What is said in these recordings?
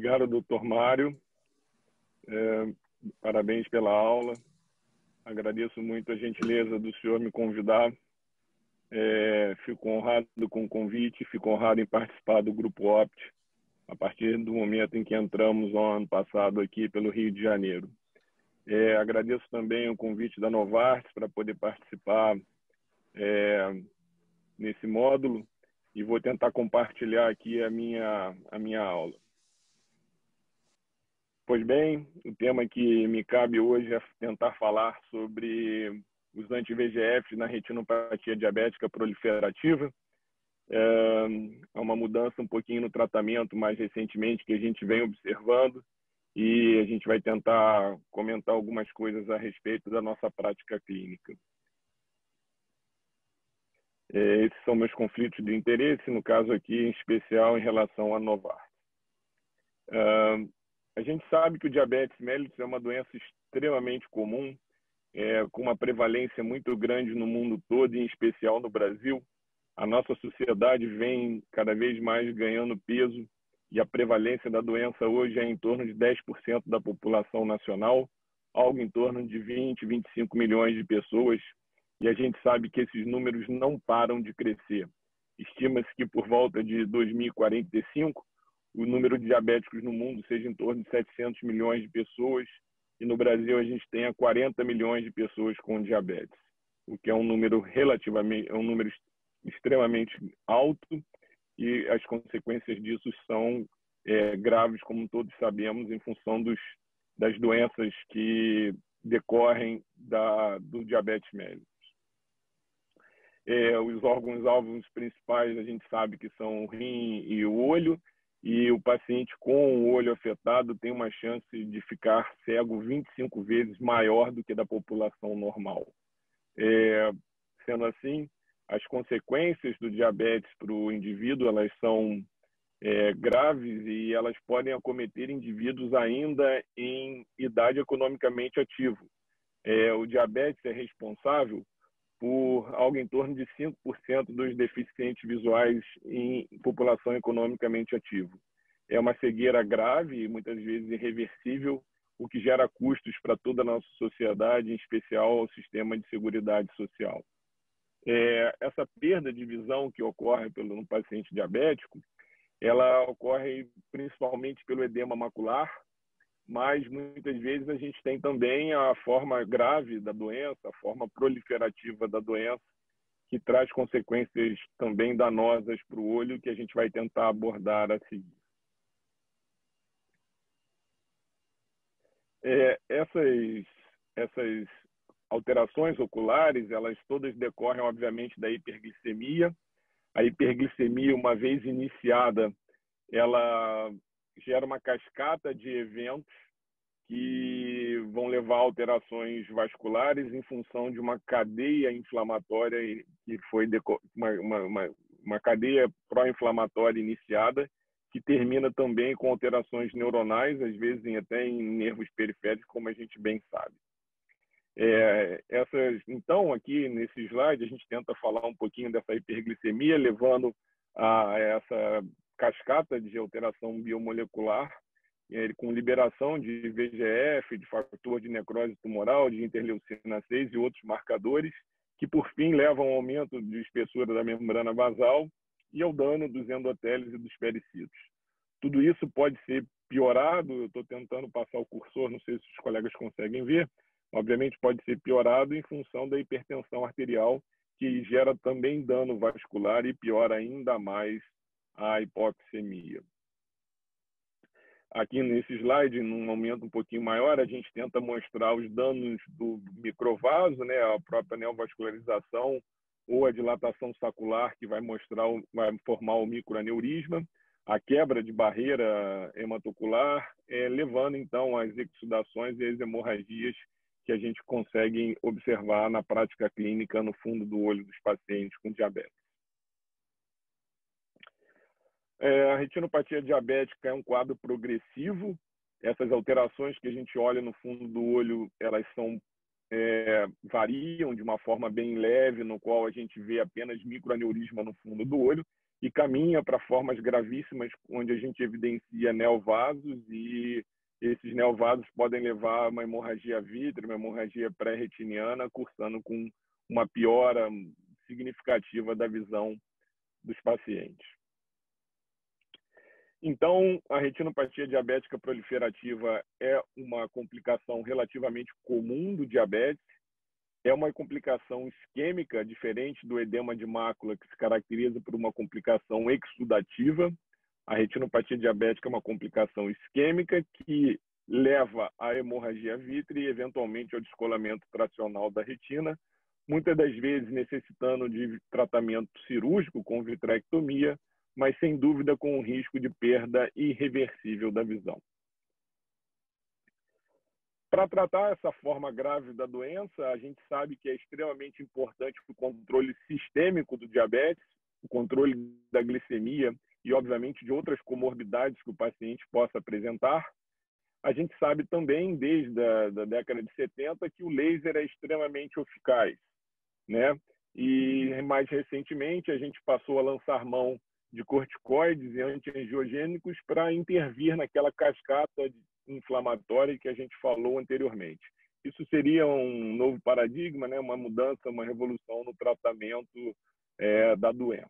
Obrigado, doutor Mário. Parabéns pela aula. Agradeço muito a gentileza do senhor me convidar. Fico honrado com o convite, fico honrado em participar do Grupo OPT, a partir do momento em que entramos no ano passado aqui pelo Rio de Janeiro. Agradeço também o convite da Novartis para poder participar nesse módulo e vou tentar compartilhar aqui a minha aula. Pois bem, o tema que me cabe hoje é tentar falar sobre os anti-VEGFs na retinopatia diabética proliferativa. Há uma mudança um pouquinho no tratamento mais recentemente que a gente vem observando e a gente vai tentar comentar algumas coisas a respeito da nossa prática clínica. Esses são meus conflitos de interesse, no caso aqui em especial em relação à Novartis. A gente sabe que o diabetes mellitus é uma doença extremamente comum, com uma prevalência muito grande no mundo todo, em especial no Brasil. A nossa sociedade vem cada vez mais ganhando peso e a prevalência da doença hoje é em torno de 10% da população nacional, algo em torno de 20, 25 milhões de pessoas, e a gente sabe que esses números não param de crescer. Estima-se que por volta de 2045, o número de diabéticos no mundo seja em torno de 700 milhões de pessoas, e no Brasil a gente tenha 40 milhões de pessoas com diabetes, o que é um número extremamente alto, e as consequências disso são graves, como todos sabemos, em função das doenças que decorrem do diabetes mellitus. Os órgãos-alvos principais a gente sabe que são o rim e o olho, e o paciente com o olho afetado tem uma chance de ficar cego 25 vezes maior do que da população normal. Sendo assim, as consequências do diabetes para o indivíduo, elas são graves e elas podem acometer indivíduos ainda em idade economicamente ativa. O diabetes é responsável por algo em torno de 5% dos deficientes visuais em população economicamente ativa. É uma cegueira grave e muitas vezes irreversível, o que gera custos para toda a nossa sociedade, em especial ao sistema de seguridade social. Essa perda de visão que ocorre no paciente diabético, ela ocorre principalmente pelo edema macular, mas muitas vezes a gente tem também a forma grave da doença, a forma proliferativa da doença, que traz consequências também danosas para o olho, que a gente vai tentar abordar a seguir. Essas alterações oculares, elas todas decorrem, obviamente, da hiperglicemia. A hiperglicemia, uma vez iniciada, ela gera uma cascata de eventos que vão levar a alterações vasculares em função de uma cadeia inflamatória que foi uma cadeia pró-inflamatória iniciada, que termina também com alterações neuronais, às vezes até em nervos periféricos, como a gente bem sabe. Então, aqui nesse slide, a gente tenta falar um pouquinho dessa hiperglicemia, levando a essa cascata de alteração biomolecular, com liberação de VEGF, de fator de necrose tumoral, de interleucina 6 e outros marcadores, que por fim levam ao aumento de espessura da membrana basal e ao dano dos endotélios e dos pericitos. Tudo isso pode ser piorado, eu estou tentando passar o cursor, não sei se os colegas conseguem ver, obviamente pode ser piorado em função da hipertensão arterial, que gera também dano vascular e piora ainda mais a hipoxemia. Aqui nesse slide, num momento um pouquinho maior, a gente tenta mostrar os danos do microvaso, a própria neovascularização ou a dilatação sacular, que vai formar o microaneurisma, a quebra de barreira hematocular, levando então às exudações e às hemorragias que a gente consegue observar na prática clínica no fundo do olho dos pacientes com diabetes. A retinopatia diabética é um quadro progressivo. Essas alterações que a gente olha no fundo do olho, elas variam de uma forma bem leve, no qual a gente vê apenas microaneurisma no fundo do olho, e caminha para formas gravíssimas, onde a gente evidencia neovasos, e esses neovasos podem levar a uma hemorragia vítrea, uma hemorragia pré-retiniana, cursando com uma piora significativa da visão dos pacientes. Então, a retinopatia diabética proliferativa é uma complicação relativamente comum do diabetes. É uma complicação isquêmica, diferente do edema de mácula, que se caracteriza por uma complicação exudativa. A retinopatia diabética é uma complicação isquêmica que leva à hemorragia vítrea e, eventualmente, ao descolamento tracional da retina, muitas das vezes necessitando de tratamento cirúrgico com vitrectomia, mas sem dúvida com o risco de perda irreversível da visão. Para tratar essa forma grave da doença, a gente sabe que é extremamente importante o controle sistêmico do diabetes, o controle da glicemia e, obviamente, de outras comorbidades que o paciente possa apresentar. A gente sabe também, desde a década de 70, que o laser é extremamente eficaz, né? E, mais recentemente, a gente passou a lançar mão de corticoides e antiangiogênicos para intervir naquela cascata inflamatória que a gente falou anteriormente. Isso seria um novo paradigma, né? Uma mudança, uma revolução no tratamento da doença.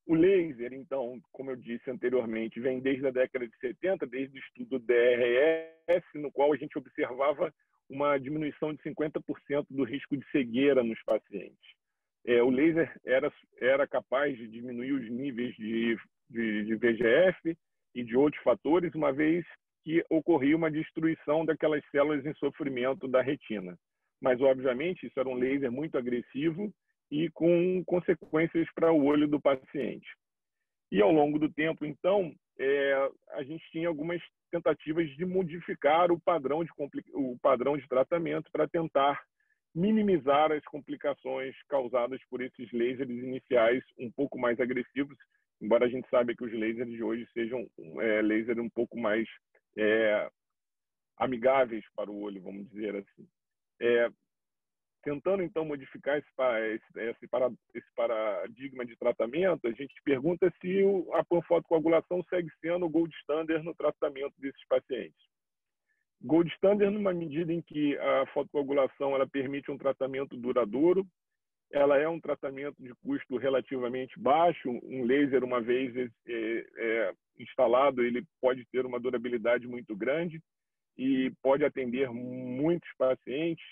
O laser, então, como eu disse anteriormente, vem desde a década de 70, desde o estudo DRS, no qual a gente observava uma diminuição de 50% do risco de cegueira nos pacientes. O laser era capaz de diminuir os níveis de VEGF e de outros fatores, uma vez que ocorria uma destruição daquelas células em sofrimento da retina. Mas, obviamente, isso era um laser muito agressivo e com consequências para o olho do paciente. E, ao longo do tempo, então, a gente tinha algumas tentativas de modificar o padrão de tratamento para tentar minimizar as complicações causadas por esses lasers iniciais um pouco mais agressivos, embora a gente saiba que os lasers de hoje sejam lasers um pouco mais amigáveis para o olho, vamos dizer assim. Tentando, então, modificar esse paradigma de tratamento, a gente pergunta se a panfotocoagulação segue sendo o gold standard no tratamento desses pacientes. Gold standard numa medida em que a fotocoagulação ela permite um tratamento duradouro, ela é um tratamento de custo relativamente baixo, um laser, uma vez instalado, ele pode ter uma durabilidade muito grande e pode atender muitos pacientes.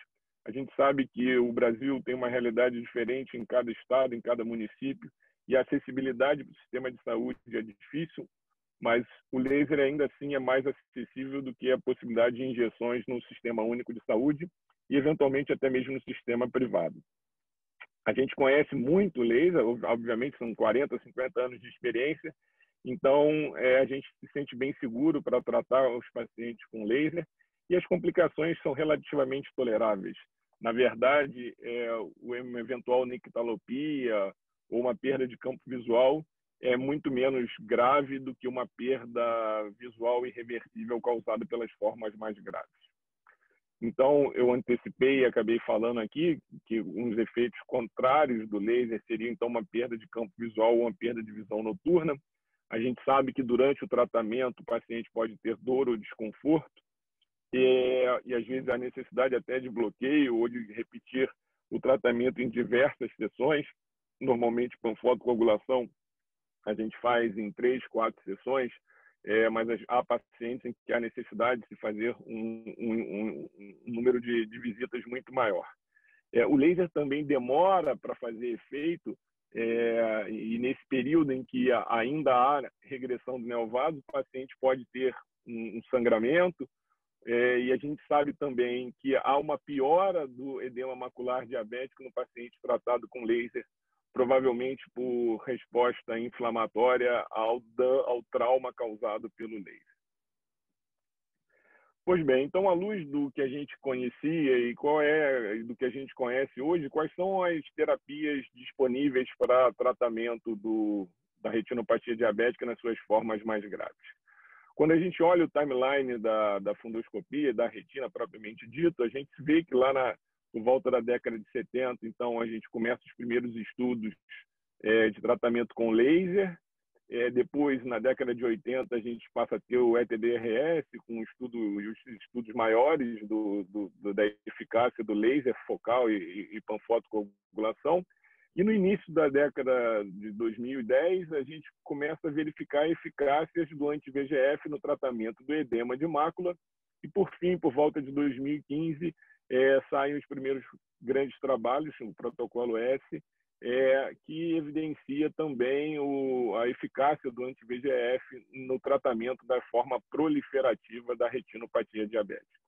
A gente sabe que o Brasil tem uma realidade diferente em cada estado, em cada município, e a acessibilidade para o sistema de saúde é difícil, mas o laser ainda assim é mais acessível do que a possibilidade de injeções no Sistema Único de Saúde e, eventualmente, até mesmo no sistema privado. A gente conhece muito o laser, obviamente são 40, 50 anos de experiência, então a gente se sente bem seguro para tratar os pacientes com laser e as complicações são relativamente toleráveis. Na verdade, uma eventual nictalopia ou uma perda de campo visual é muito menos grave do que uma perda visual irreversível causada pelas formas mais graves. Então, eu antecipei e acabei falando aqui que uns efeitos contrários do laser seriam, então, uma perda de campo visual ou uma perda de visão noturna. A gente sabe que durante o tratamento o paciente pode ter dor ou desconforto e às vezes, a necessidade até de bloqueio ou de repetir o tratamento em diversas sessões. Normalmente, panfotocoagulação a gente faz em 3, 4 sessões, mas há pacientes em que há necessidade de se fazer um número de visitas muito maior. O laser também demora para fazer efeito, e nesse período em que ainda há regressão do neovaso, o paciente pode ter um sangramento, e a gente sabe também que há uma piora do edema macular diabético no paciente tratado com laser, provavelmente por resposta inflamatória ao trauma causado pelo laser. Pois bem, então, à luz do que a gente conhecia e do que a gente conhece hoje, quais são as terapias disponíveis para tratamento da retinopatia diabética nas suas formas mais graves? Quando a gente olha o timeline da fundoscopia, da retina propriamente dito, a gente vê que lá por volta da década de 70, então, a gente começa os primeiros estudos de tratamento com laser. Depois, na década de 80, a gente passa a ter o ETDRS, com os estudos maiores da eficácia do laser focal e panfotocoagulação. E no início da década de 2010, a gente começa a verificar eficácias do anti-VEGF no tratamento do edema de mácula. E, por fim, por volta de 2015, saem os primeiros grandes trabalhos, o protocolo S, que evidencia também a eficácia do anti-VEGF no tratamento da forma proliferativa da retinopatia diabética.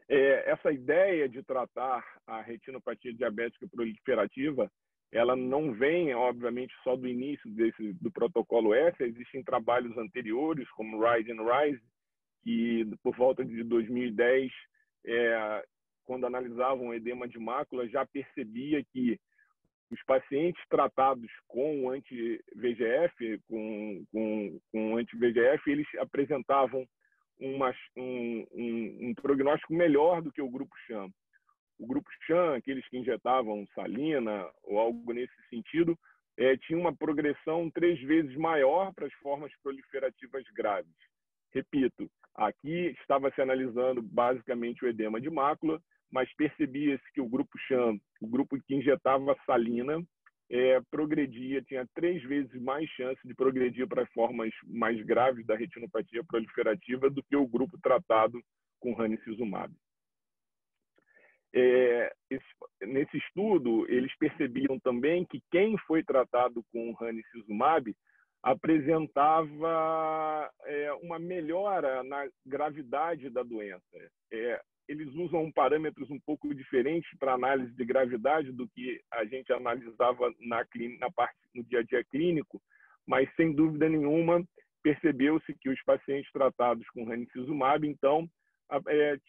Essa ideia de tratar a retinopatia diabética proliferativa, ela não vem, obviamente, só do início do protocolo S. Existem trabalhos anteriores, como RISE and RISE, que por volta de 2010, quando analisavam o edema de mácula, já percebia que os pacientes tratados com anti-VEGF, com anti-VEGF, eles apresentavam um prognóstico melhor do que o grupo sham. O grupo sham, aqueles que injetavam salina ou algo nesse sentido, tinha uma progressão 3 vezes maior para as formas proliferativas graves. Repito, aqui estava se analisando basicamente o edema de mácula, mas percebia-se que o grupo sham, o grupo que injetava salina, progredia, tinha 3 vezes mais chance de progredir para formas mais graves da retinopatia proliferativa do que o grupo tratado com ranibizumab. Nesse estudo, eles percebiam também que quem foi tratado com ranibizumab apresentava uma melhora na gravidade da doença. Eles usam parâmetros um pouco diferentes para análise de gravidade do que a gente analisava no dia a dia clínico, mas, sem dúvida nenhuma, percebeu-se que os pacientes tratados com ranibizumab, então,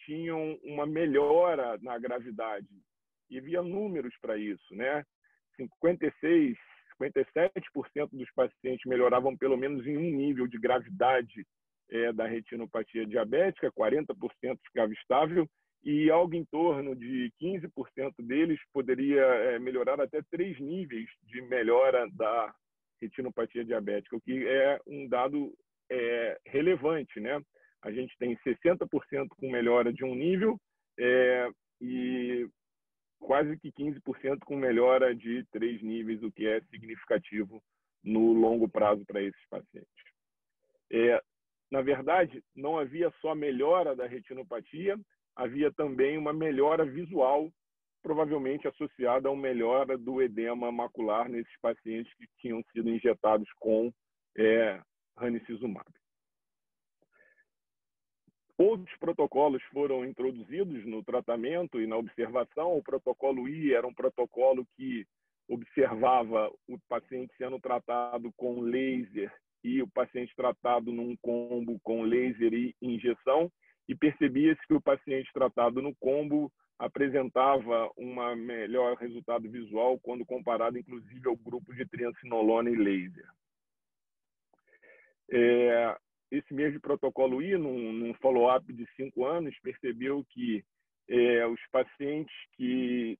tinham uma melhora na gravidade. E havia números para isso, né? 57% dos pacientes melhoravam pelo menos em um nível de gravidade da retinopatia diabética, 40% ficava estável, e algo em torno de 15% deles poderia melhorar até 3 níveis de melhora da retinopatia diabética, o que é um dado relevante, né? A gente tem 60% com melhora de um nível e quase que 15% com melhora de 3 níveis, o que é significativo no longo prazo para esses pacientes. Na verdade, não havia só melhora da retinopatia, havia também uma melhora visual, provavelmente associada a uma melhora do edema macular nesses pacientes que tinham sido injetados com ranibizumab. Outros protocolos foram introduzidos no tratamento e na observação. O protocolo I era um protocolo que observava o paciente sendo tratado com laser e o paciente tratado num combo com laser e injeção, e percebia-se que o paciente tratado no combo apresentava um melhor resultado visual quando comparado, inclusive, ao grupo de triancinolona e laser. Esse mesmo protocolo I, num follow-up de 5 anos, percebeu que os pacientes que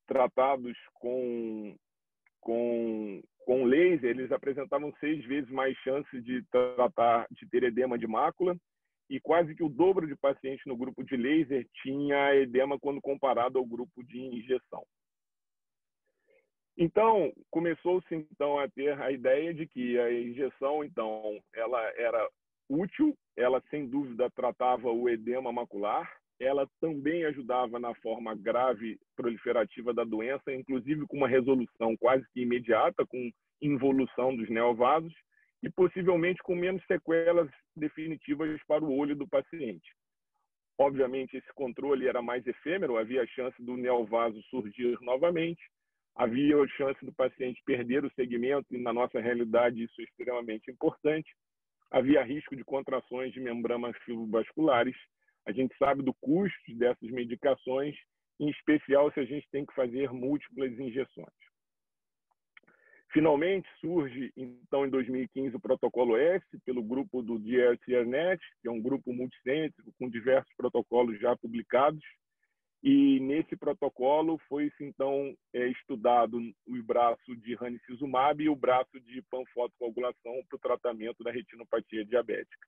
tratados com laser, eles apresentavam 6 vezes mais chance de ter edema de mácula, e quase que o dobro de pacientes no grupo de laser tinha edema quando comparado ao grupo de injeção. Então, começou-se então a ter a ideia de que a injeção, então, ela era útil, ela sem dúvida tratava o edema macular, ela também ajudava na forma grave proliferativa da doença, inclusive com uma resolução quase que imediata, com involução dos neovasos, e possivelmente com menos sequelas definitivas para o olho do paciente. Obviamente, esse controle era mais efêmero, havia a chance do neovaso surgir novamente, havia a chance do paciente perder o segmento, e na nossa realidade isso é extremamente importante. Havia risco de contrações de membranas fibrobasculares. A gente sabe do custo dessas medicações, em especial se a gente tem que fazer múltiplas injeções. Finalmente, surge, então, em 2015, o protocolo S, pelo grupo do DRCRNet, que é um grupo multicêntrico com diversos protocolos já publicados. E nesse protocolo foi-se, então, estudado o braço de ranibizumab e o braço de panfotocoagulação para o tratamento da retinopatia diabética.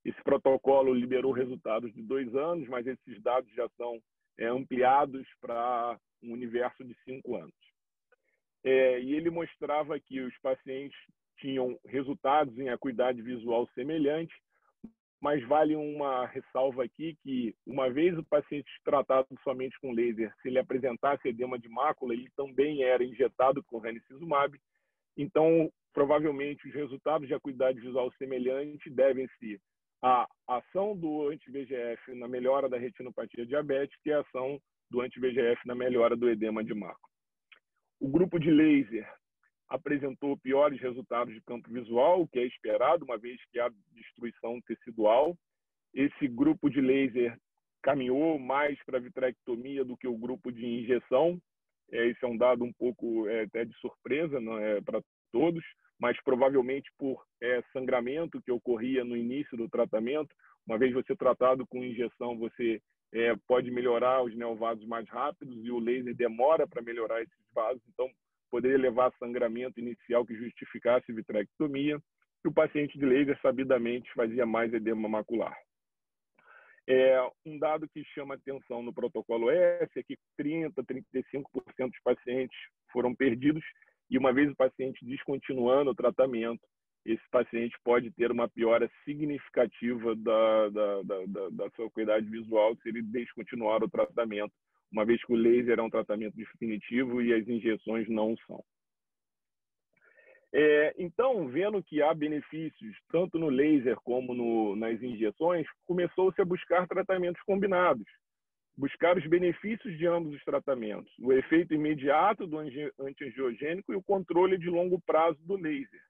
Esse protocolo liberou resultados de 2 anos, mas esses dados já são ampliados para um universo de 5 anos. E ele mostrava que os pacientes tinham resultados em acuidade visual semelhante, mas vale uma ressalva aqui que, uma vez o paciente tratado somente com laser, se ele apresentasse edema de mácula, ele também era injetado com ranibizumab. Então, provavelmente, os resultados de acuidade visual semelhante devem-se à ação do anti-VEGF na melhora da retinopatia diabética e à ação do anti-VEGF na melhora do edema de mácula. O grupo de laser apresentou piores resultados de campo visual, o que é esperado, uma vez que há destruição tecidual. Esse grupo de laser caminhou mais para a vitrectomia do que o grupo de injeção. Esse é um dado um pouco até de surpresa, não é para todos, mas provavelmente por sangramento que ocorria no início do tratamento. Uma vez você tratado com injeção, você pode melhorar os neovasos mais rápidos e o laser demora para melhorar esses vasos, então poderia levar a sangramento inicial que justificasse vitrectomia, e o paciente de laser sabidamente fazia mais edema macular. Um dado que chama atenção no protocolo S é que 30-35% dos pacientes foram perdidos, e uma vez o paciente descontinuando o tratamento, esse paciente pode ter uma piora significativa da sua acuidade visual se ele descontinuar o tratamento, uma vez que o laser é um tratamento definitivo e as injeções não são. Então, vendo que há benefícios tanto no laser como nas injeções, começou-se a buscar tratamentos combinados, buscar os benefícios de ambos os tratamentos, o efeito imediato do antiangiogênico e o controle de longo prazo do laser.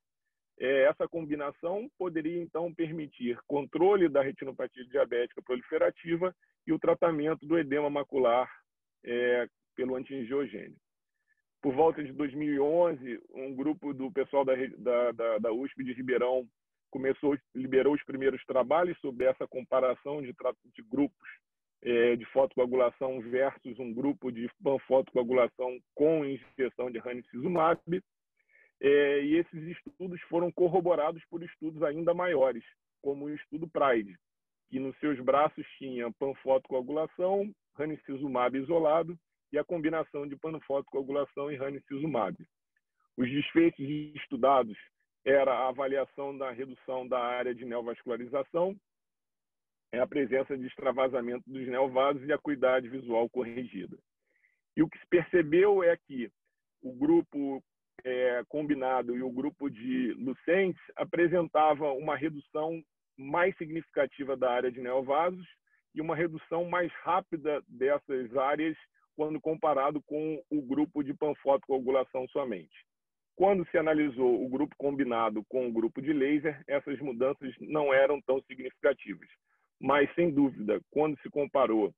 Essa combinação poderia, então, permitir controle da retinopatia diabética proliferativa e o tratamento do edema macular pelo antiangiogênico. Por volta de 2011, um grupo do pessoal da USP de Ribeirão liberou os primeiros trabalhos sobre essa comparação de grupos de fotocoagulação versus um grupo de panfotocoagulação com injeção de ranibizumab. E esses estudos foram corroborados por estudos ainda maiores, como o estudo PRIDE, que nos seus braços tinha panfotocoagulação, ranibizumab isolado e a combinação de panfotocoagulação e ranibizumab. Os desfechos estudados era a avaliação da redução da área de neovascularização, a presença de extravasamento dos neovasos e a acuidade visual corrigida. E o que se percebeu é que o grupo combinado e o grupo de Lucentes apresentava uma redução mais significativa da área de neovasos e uma redução mais rápida dessas áreas quando comparado com o grupo de panfotocoagulação somente. Quando se analisou o grupo combinado com o grupo de laser, essas mudanças não eram tão significativas. Mas, sem dúvida, quando se comparou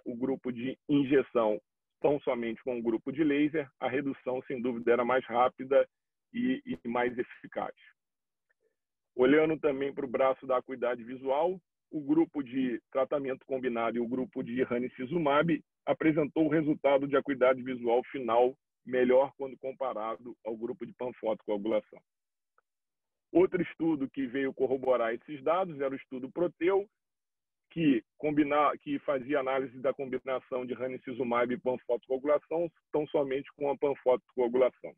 o grupo de injeção tão somente com o grupo de laser, a redução, sem dúvida, era mais rápida e mais eficaz. Olhando também para o braço da acuidade visual, o grupo de tratamento combinado e o grupo de ranibizumab apresentou o resultado de acuidade visual final melhor quando comparado ao grupo de panfotocoagulação. Outro estudo que veio corroborar esses dados era o estudo Proteu, que fazia análise da combinação de ranibizumab e panfotocoagulação tão somente com a panfotocoagulação.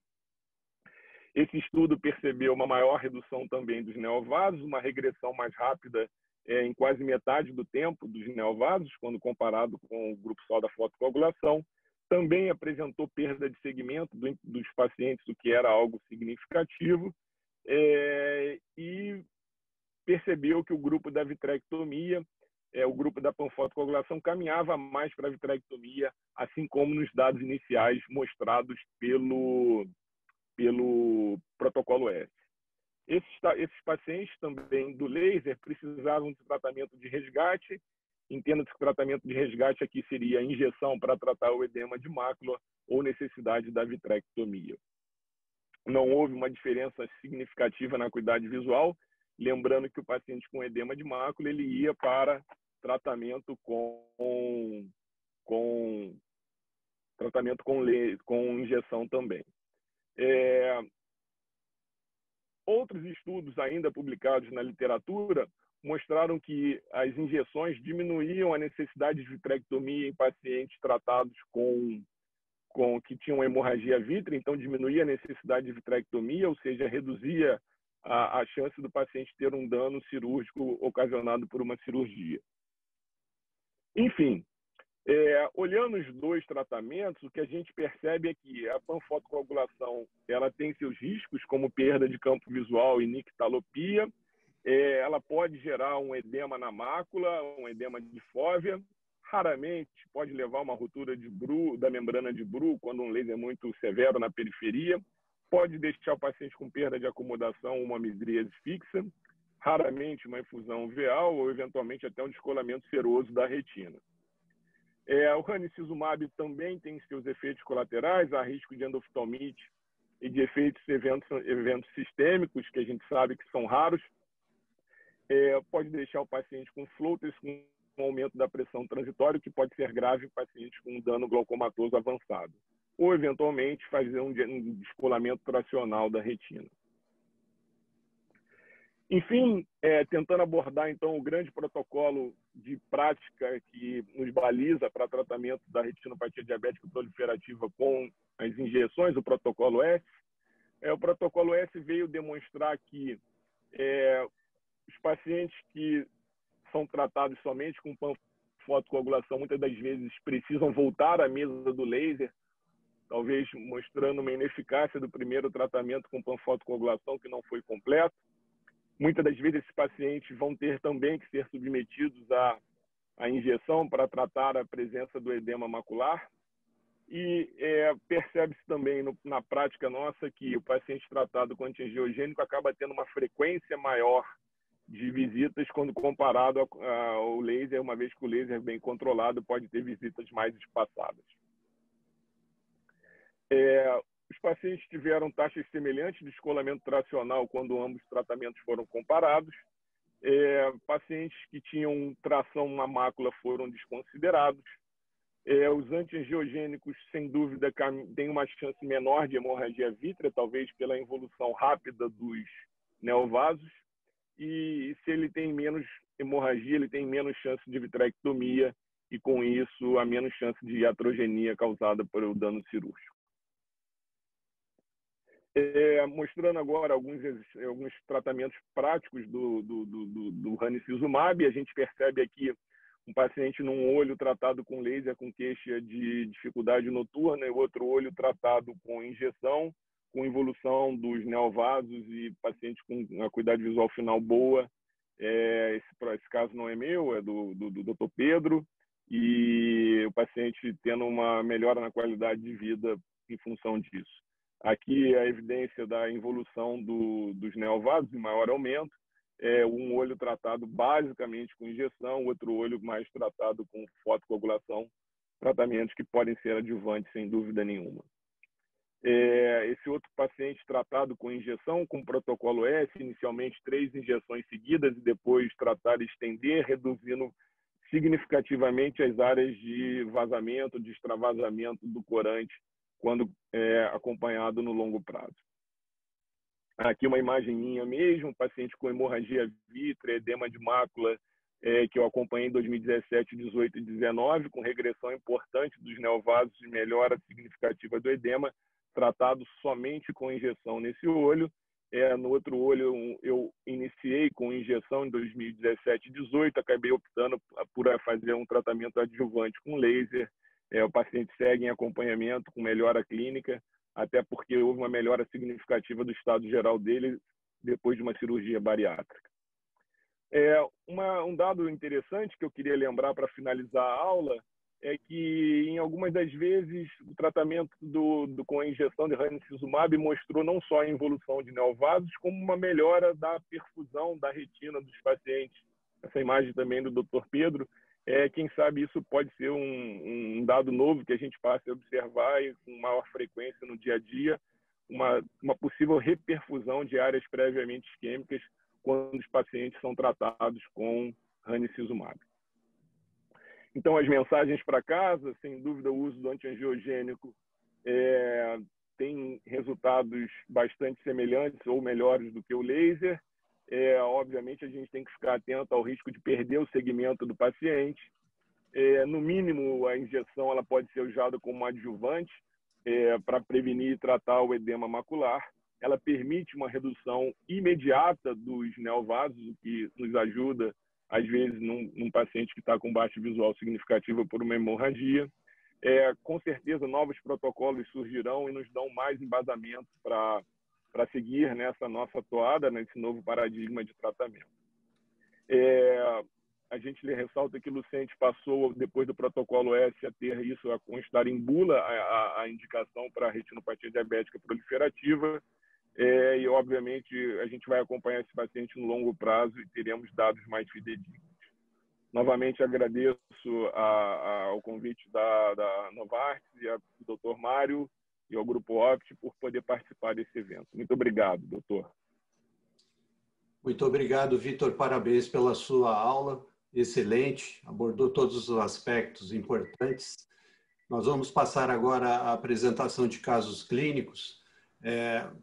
Esse estudo percebeu uma maior redução também dos neovasos, uma regressão mais rápida em quase metade do tempo dos neovasos, quando comparado com o grupo só da fotocoagulação. Também apresentou perda de segmento dos pacientes, o que era algo significativo, e percebeu que o grupo da vitrectomia, o grupo da panfotocoagulação, caminhava mais para a vitrectomia, assim como nos dados iniciais mostrados pelo protocolo S. Esses pacientes também do laser precisavam de tratamento de resgate. Entenda-se que o tratamento de resgate aqui seria injeção para tratar o edema de mácula ou necessidade da vitrectomia. Não houve uma diferença significativa na acuidade visual, lembrando que o paciente com edema de mácula ele ia para tratamento com tratamento com injeção também. Outros estudos ainda publicados na literatura mostraram que as injeções diminuíam a necessidade de vitrectomia em pacientes tratados que tinham hemorragia vítrea, então diminuía a necessidade de vitrectomia, ou seja, reduzia a chance do paciente ter um dano cirúrgico ocasionado por uma cirurgia. Enfim, olhando os dois tratamentos, o que a gente percebe é que a panfotocoagulação ela tem seus riscos, como perda de campo visual e nictalopia. Ela pode gerar um edema na mácula, um edema de fóvea. Raramente pode levar a uma ruptura da membrana de Bruch, quando um laser é muito severo na periferia. Pode deixar o paciente com perda de acomodação, uma midríase fixa. Raramente uma infusão uveal ou, eventualmente, até um descolamento seroso da retina. O ranibizumab também tem seus efeitos colaterais, há risco de endoftalmite e de eventos sistêmicos, que a gente sabe que são raros. Pode deixar o paciente com floaters, com um aumento da pressão transitória, que pode ser grave em pacientes com dano glaucomatoso avançado. Ou, eventualmente, fazer um descolamento tracional da retina. Enfim, tentando abordar, então, o grande protocolo de prática que nos baliza para tratamento da retinopatia diabética proliferativa com as injeções, o protocolo S. O protocolo S veio demonstrar que os pacientes que são tratados somente com panfotocoagulação, muitas das vezes precisam voltar à mesa do laser, talvez mostrando uma ineficácia do primeiro tratamento com panfotocoagulação que não foi completo. Muitas das vezes esses pacientes vão ter também que ser submetidos à injeção para tratar a presença do edema macular. E percebe-se também na prática nossa que o paciente tratado com antiangiogênico acaba tendo uma frequência maior de visitas quando comparado ao laser, uma vez que o laser bem controlado pode ter visitas mais espaçadas. Os pacientes tiveram taxas semelhantes de descolamento tracional quando ambos tratamentos foram comparados. Pacientes que tinham tração na mácula foram desconsiderados. Os antiangiogênicos, sem dúvida, têm uma chance menor de hemorragia vítrea, talvez pela involução rápida dos neovasos. E se ele tem menos hemorragia, ele tem menos chance de vitrectomia e, com isso, a menos chance de iatrogenia causada pelo dano cirúrgico. Mostrando agora alguns tratamentos práticos do ranibizumab, a gente percebe aqui um paciente num olho tratado com laser com queixa de dificuldade noturna e outro olho tratado com injeção, com involução dos neovasos e paciente com uma acuidade visual final boa. Esse caso não é meu, é do Dr. Pedro, e o paciente tendo uma melhora na qualidade de vida em função disso. Aqui a evidência da involução dos neovasos em maior aumento, um olho tratado basicamente com injeção, outro olho mais tratado com fotocoagulação, tratamentos que podem ser adjuvantes sem dúvida nenhuma. Esse outro paciente tratado com injeção, com protocolo S, inicialmente 3 injeções seguidas e depois tratar e estender, reduzindo significativamente as áreas de vazamento, de extravasamento do corante, quando acompanhado no longo prazo. Aqui uma imagem minha mesmo, paciente com hemorragia vítrea, edema de mácula, que eu acompanhei em 2017, 18 e 19, com regressão importante dos neovasos e melhora significativa do edema, tratado somente com injeção nesse olho. No outro olho, eu iniciei com injeção em 2017 e 18, acabei optando por fazer um tratamento adjuvante com laser. O paciente segue em acompanhamento com melhora clínica, até porque houve uma melhora significativa do estado geral dele depois de uma cirurgia bariátrica. Um dado interessante que eu queria lembrar para finalizar a aula é que, em algumas das vezes, o tratamento com a injeção de ranibizumab mostrou não só a involução de neovasos, como uma melhora da perfusão da retina dos pacientes. Essa imagem também do Dr. Pedro, quem sabe isso pode ser um dado novo que a gente passe a observar com maior frequência no dia a dia, uma possível reperfusão de áreas previamente isquêmicas quando os pacientes são tratados com ranibizumab. Então, as mensagens para casa, sem dúvida, o uso do antiangiogênico tem resultados bastante semelhantes ou melhores do que o laser. Obviamente, a gente tem que ficar atento ao risco de perder o segmento do paciente. No mínimo, a injeção ela pode ser usada como adjuvante para prevenir e tratar o edema macular. Ela permite uma redução imediata dos neovasos, o que nos ajuda, às vezes, num paciente que está com baixa visual significativa por uma hemorragia. Com certeza, novos protocolos surgirão e nos dão mais embasamento para seguir nessa nossa toada, nesse novo paradigma de tratamento. A gente lhe ressalta que o Lucente passou, depois do protocolo S, a ter isso, a constar em bula a indicação para a retinopatia diabética proliferativa, e, obviamente, a gente vai acompanhar esse paciente no longo prazo e teremos dados mais fidedignos. Novamente, agradeço ao convite da Novartis e ao Dr. Mário e ao Grupo Opt por poder participar desse evento. Muito obrigado, doutor. Muito obrigado, Vitor. Parabéns pela sua aula. Excelente, abordou todos os aspectos importantes. Nós vamos passar agora à apresentação de casos clínicos.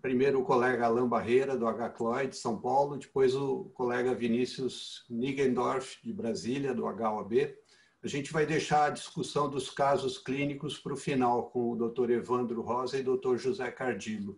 Primeiro o colega Alain Barreira, do HCLOI, de São Paulo, depois o colega Vinícius Nigendorf, de Brasília, do HOAB. A gente vai deixar a discussão dos casos clínicos para o final, com o Dr. Evandro Rosa e o Dr. José Cardillo.